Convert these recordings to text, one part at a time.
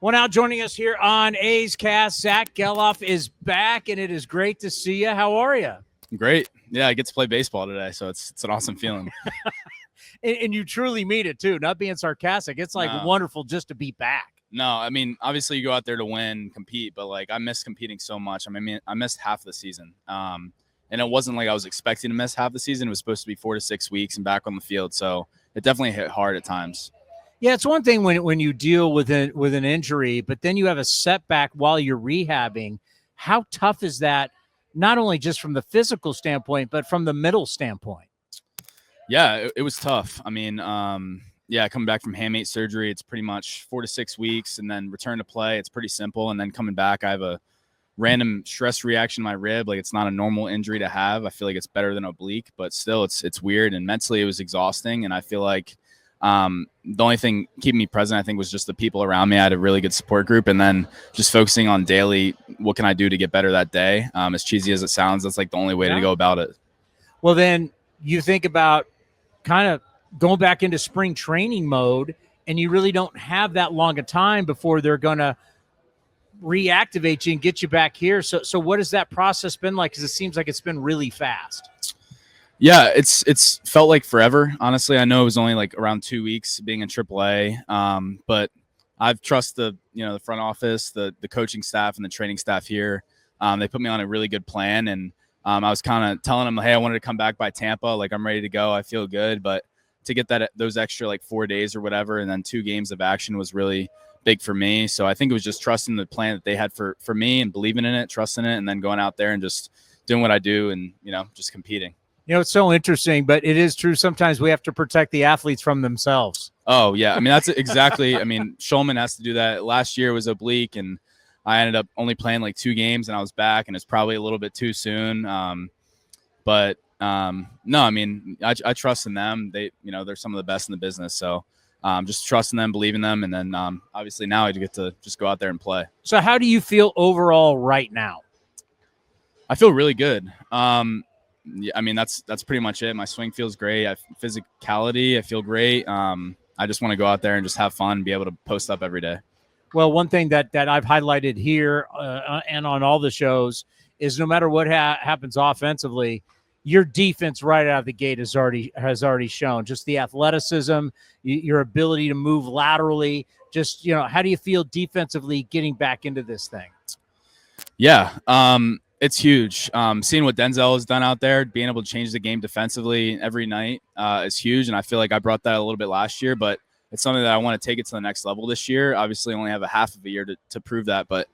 Well, now joining us here on A's Cast, Zack Gelof is back, and it is great to see you. How are you? Great. Yeah, I get to play baseball today, so it's an awesome feeling. And you truly mean it, too, not being sarcastic. It's like wonderful just to be back. No, I mean, obviously you go out there to win, compete, but like I miss competing so much. I mean, I missed half the season. And it wasn't like I was expecting to miss half the season. It was supposed to be 4 to 6 weeks and back on the field. So it definitely hit hard at times. Yeah, it's one thing when you deal with an injury, but then you have a setback while you're rehabbing. How tough is that, not only just from the physical standpoint, but from the mental standpoint? Yeah, it was tough. I mean, coming back from hamate surgery, it's pretty much 4 to 6 weeks, and then return to play. It's pretty simple. And then coming back, I have a random stress reaction in my rib. Like, it's not a normal injury to have. I feel like it's better than oblique, but still it's weird. And mentally it was exhausting. And I feel like the only thing keeping me present, I think, was just the people around me. I had a really good support group, and then just focusing on daily, what can I do to get better that day? As cheesy as it sounds, that's like the only way to go about it. Well, then you think about kind of going back into spring training mode, and you really don't have that long a time before they're going to reactivate you and get you back here. So what has that process been like? Because it seems like it's been really fast. Yeah, it's felt like forever. Honestly, I know it was only like around 2 weeks being in AAA, but I've trusted the front office, the coaching staff, and the training staff here. They put me on a really good plan, and I was kind of telling them, hey, I wanted to come back by Tampa. Like, I'm ready to go. I feel good, but to get those extra like 4 days or whatever, and then 2 games of action was really big for me. So I think it was just trusting the plan that they had for me and believing in it, trusting it, and then going out there and just doing what I do and just competing. It's so interesting, but it is true. Sometimes we have to protect the athletes from themselves. Oh, yeah. I mean, that's exactly. I mean, Shulman has to do that. Last year was oblique, and I ended up only playing like 2 games, and I was back, and it's probably a little bit too soon. No, I mean, I trust in them. They're some of the best in the business. So just trusting them, believing them, and then obviously now I get to just go out there and play. So how do you feel overall right now? I feel really good. Yeah, I mean, that's pretty much it. My swing feels great. Physicality, I feel great. I just want to go out there and just have fun and be able to post up every day. Well, one thing that I've highlighted here and on all the shows is no matter what happens offensively, your defense right out of the gate has already shown just the athleticism, your ability to move laterally. Just, how do you feel defensively getting back into this thing? Yeah. It's huge. Seeing what Denzel has done out there, being able to change the game defensively every night is huge. And I feel like I brought that a little bit last year, but it's something that I want to take it to the next level this year. Obviously, I only have a half of a year to prove that, but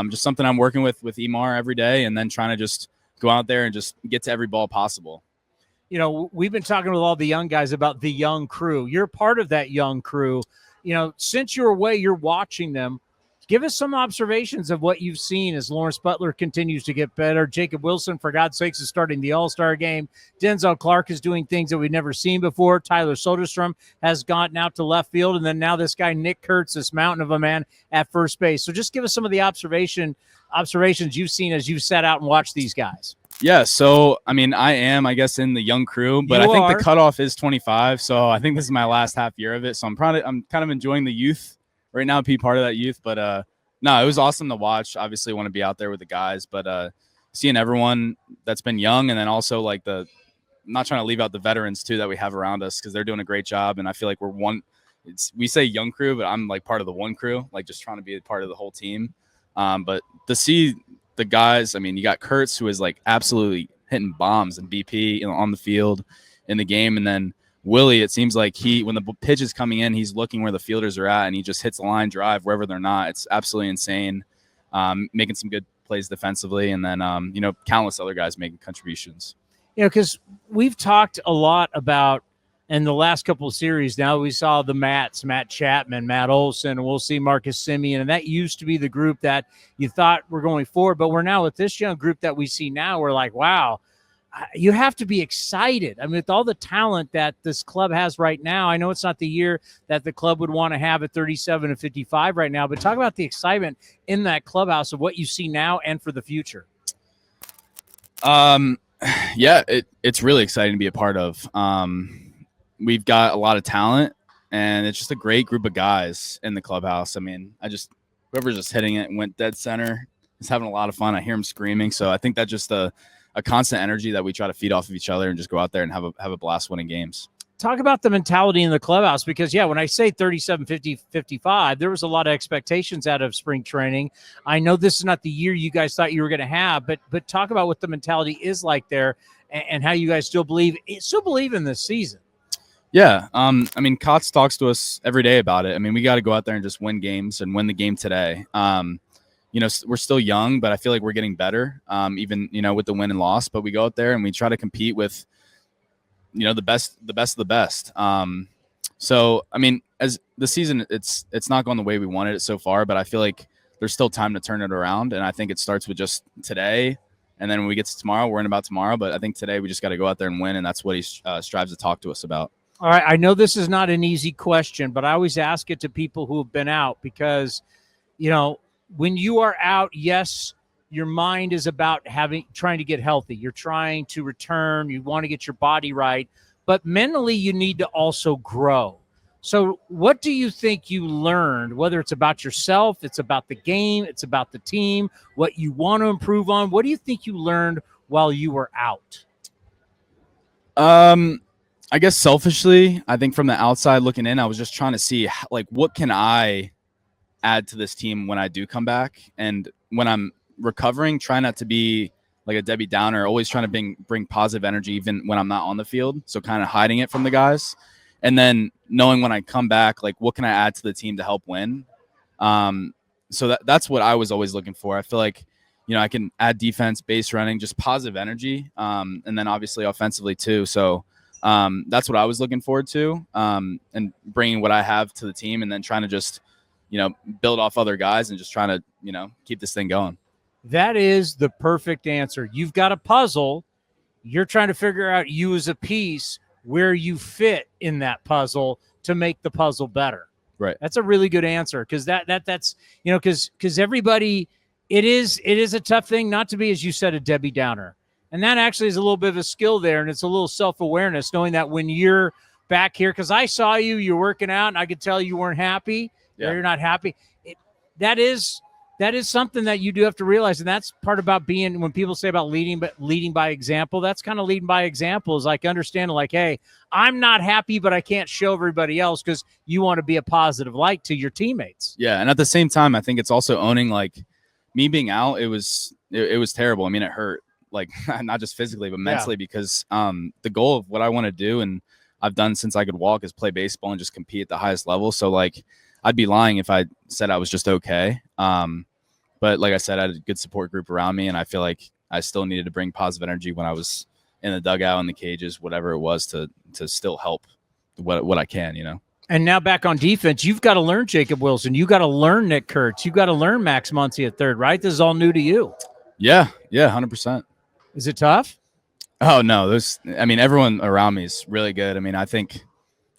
just something I'm working with Emar every day, and then trying to just go out there and just get to every ball possible. We've been talking with all the young guys about the young crew. You're part of that young crew. Since you're away, you're watching them. Give us some observations of what you've seen as Lawrence Butler continues to get better. Jacob Wilson, for God's sakes, is starting the All-Star game. Denzel Clark is doing things that we've never seen before. Tyler Soderstrom has gotten out to left field. And then now this guy, Nick Kurtz, this mountain of a man at first base. So just give us some of the observations you've seen as you've sat out and watched these guys. Yeah, so, I mean, I am, I guess, in the young crew, but I think the cutoff is 25. So I think this is my last half year of it. So I'm kind of enjoying the youth right now, be part of that youth. But no, it was awesome to watch. Obviously want to be out there with the guys, but seeing everyone that's been young, and then also like I'm not trying to leave out the veterans too that we have around us, because they're doing a great job. And I feel like we say young crew, but I'm like part of the one crew, like just trying to be a part of the whole team. But to see the guys, I mean, you got Kurtz, who is like absolutely hitting bombs and BP on the field in the game, and then Willie, it seems like when the pitch is coming in, he's looking where the fielders are at, and he just hits a line drive wherever they're not. It's absolutely insane. Making some good plays defensively, and then countless other guys making contributions. Because we've talked a lot about, in the last couple of series now, we saw the Matt Chapman, Matt Olson, and we'll see Marcus Semien, and that used to be the group that you thought were going forward. But we're now with this young group that we see now. We're like, wow. You have to be excited. I mean, with all the talent that this club has right now, I know it's not the year that the club would want to have at 37 and 55 right now, but talk about the excitement in that clubhouse of what you see now and for the future. Yeah, it's really exciting to be a part of. We've got a lot of talent, and it's just a great group of guys in the clubhouse. I mean, whoever's just hitting it and went dead center is having a lot of fun. I hear them screaming. So I think that's just a constant energy that we try to feed off of each other and just go out there and have a blast winning games. Talk about the mentality in the clubhouse, because, yeah, when I say 37, 50, 55, there was a lot of expectations out of spring training. I know this is not the year you guys thought you were going to have, but talk about what the mentality is like there and how you guys still believe in this season. Yeah. I mean, Kotz talks to us every day about it. I mean, we got to go out there and just win games and win the game today. You know, we're still young, but I feel like we're getting better, even, you know, with the win and loss. But we go out there and we try to compete with, you know, the best of the best. So, I mean, as the season, it's not going the way we wanted it so far, but I feel like there's still time to turn it around. And I think it starts with just today. And then when we get to tomorrow, worrying about tomorrow. But I think today we just got to go out there and win. And that's what he strives to talk to us about. All right. I know this is not an easy question, but I always ask it to people who have been out because, you know, when you are out, yes, your mind is about trying to get healthy. You're trying to return. You want to get your body right. But mentally, you need to also grow. So what do you think you learned, whether it's about yourself, it's about the game, it's about the team, what you want to improve on? What do you think you learned while you were out? I guess selfishly, I think from the outside looking in, I was just trying to see, like, what can I add to this team when I do come back? And when I'm recovering, try not to be like a Debbie Downer, always trying to bring positive energy even when I'm not on the field. So kind of hiding it from the guys. And then knowing when I come back, like, what can I add to the team to help win? So that's what I was always looking for. I feel like, you know, I can add defense, base running, just positive energy. And then obviously offensively too. So that's what I was looking forward to, and bringing what I have to the team, and then trying to just, you know, build off other guys and just trying to, you know, keep this thing going. That is the perfect answer. You've got a puzzle. You're trying to figure out, you as a piece, where you fit in that puzzle to make the puzzle better. Right. That's a really good answer, because that's, you know, because everybody, it is a tough thing not to be, as you said, a Debbie Downer. And that actually is a little bit of a skill there, and it's a little self-awareness, knowing that when you're back here, because I saw you're working out, and I could tell you weren't happy. Yeah. You're not happy. That is something that you do have to realize, and that's part about being, when people say about leading by example, that's kind of leading by example, is like understanding, like, hey, I'm not happy, but I can't show everybody else, because you want to be a positive light to your teammates. Yeah, and at the same time, I think it's also owning, like, me being out, it was terrible. I mean, it hurt, like, not just physically, but mentally, because the goal of what I want to do, and I've done since I could walk, is play baseball and just compete at the highest level. So, like, I'd be lying if I said I was just okay. But like I said, I had a good support group around me, and I feel like I still needed to bring positive energy when I was in the dugout, in the cages, whatever it was, to still help what I can, you know. And now back on defense, you've got to learn Jacob Wilson. You got to learn Nick Kurtz. You got to learn Max Muncy at third, right? This is all new to you. Yeah, 100%. Is it tough? Oh no, everyone around me is really good. I mean, I think,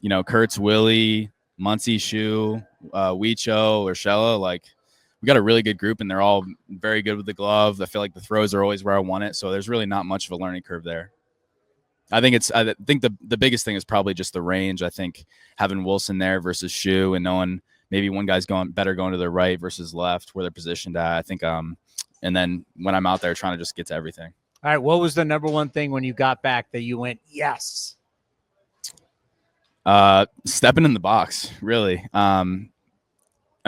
you know, Kurtz, Willie, Muncy, Shu, Weicho, Urshela, like, we got a really good group, and they're all very good with the glove. I feel like the throws are always where I want it, so there's really not much of a learning curve there. I think the biggest thing is probably just the range. I think having Wilson there versus Shu, and knowing maybe one guy's going to the right versus left, where they're positioned at. I think and then when I'm out there trying to just get to everything. All right, what was the number one thing when you got back that you went, yes? Stepping in the box, really. I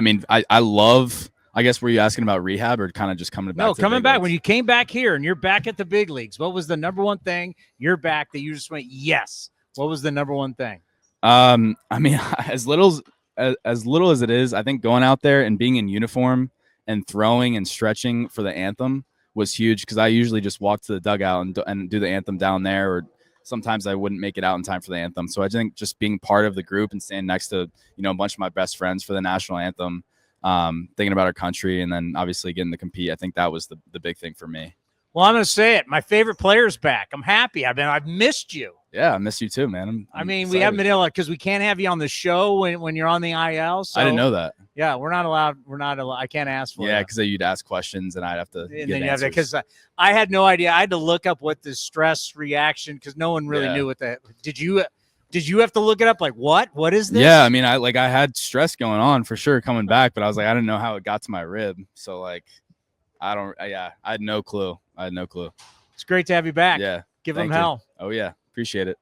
mean, I love, I guess, were you asking about rehab or kind of just coming back? No, coming back. When you came back here and you're back at the big leagues, what was the number one thing you're back that you just went, yes? What was the number one thing? I mean, as little as it is, I think going out there and being in uniform and throwing and stretching for the anthem was huge, because I usually just walk to the dugout and do the anthem down there, or sometimes I wouldn't make it out in time for the anthem. So I think just being part of the group and standing next to, you know, a bunch of my best friends for the national anthem, thinking about our country, and then obviously getting to compete, I think that was the big thing for me. Well, I'm going to say it. My favorite player's back. I'm happy. I've missed you. Yeah, I miss you too, man. I mean, we haven't been able to, because we can't have you on the show when you're on the IL. So, I didn't know that. Yeah, we're not allowed. I can't ask for it. Yeah, because you'd ask questions and I'd have to. And then you have to, because I had no idea. I had to look up what the stress reaction, because no one really knew what that. Did you have to look it up? Like, what is this? Yeah, I mean, I had stress going on for sure coming back, but I was like, I didn't know how it got to my rib. So like, I had no clue. It's great to have you back. Yeah. Give them hell. Oh yeah. Appreciate it.